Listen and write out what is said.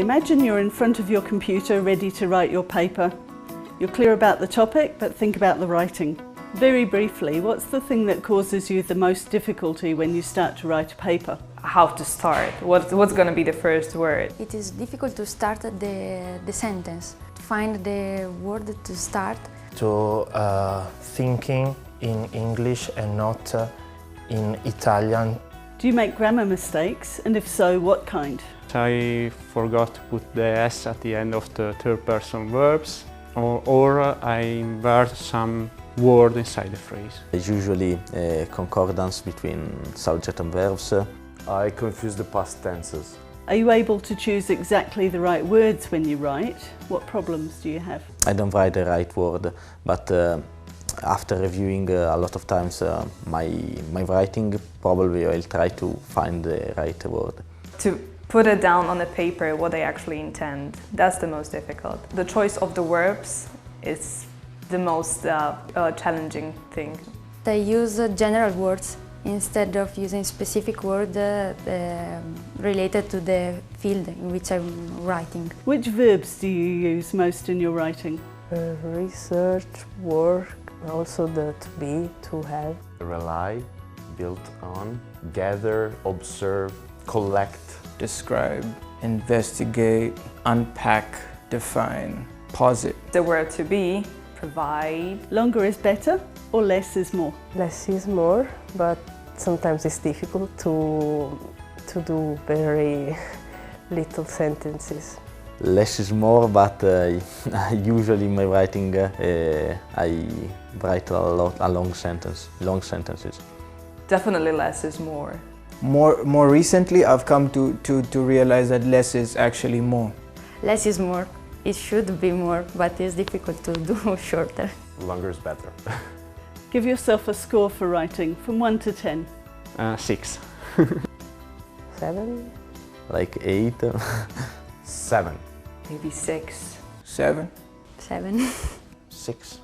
Imagine you're in front of your computer ready to write your paper. You're clear about the topic, but think about the writing. Very briefly, what's the thing that causes you the most difficulty when you start to write a paper? How to start? What's going to be the first word? It is difficult to start the sentence, to find the word to start. To thinking in English and not in Italian. Do you make grammar mistakes, and if so, what kind? I forgot to put the S at the end of the third person verbs, or I invert some word inside the phrase. There's usually a concordance between subject and verbs. I confuse the past tenses. Are you able to choose exactly the right words when you write? What problems do you have? I don't write the right word, but after reviewing a lot of times my writing, probably I'll try to find the right word. To put it down on the paper what I actually intend, that's the most difficult. The choice of the verbs is the most challenging thing. I use general words instead of using specific words related to the field in which I'm writing. Which verbs do you use most in your writing? Research, work, also the to be, to have. Rely, built on, gather, observe, collect. Describe, investigate, unpack, define, posit. The word to be, provide. Longer is better or less is more? Less is more, but sometimes it's difficult to do very little sentences. Less is more, but usually in my writing I write a long sentences. Definitely less is more. More recently, I've come to realize that less is actually more. Less is more. It should be more, but it's difficult to do shorter. Longer is better. Give yourself a score for writing, from 1 to 10. 6. 7? Like 8. 7. Maybe 6. 7. 7. 6.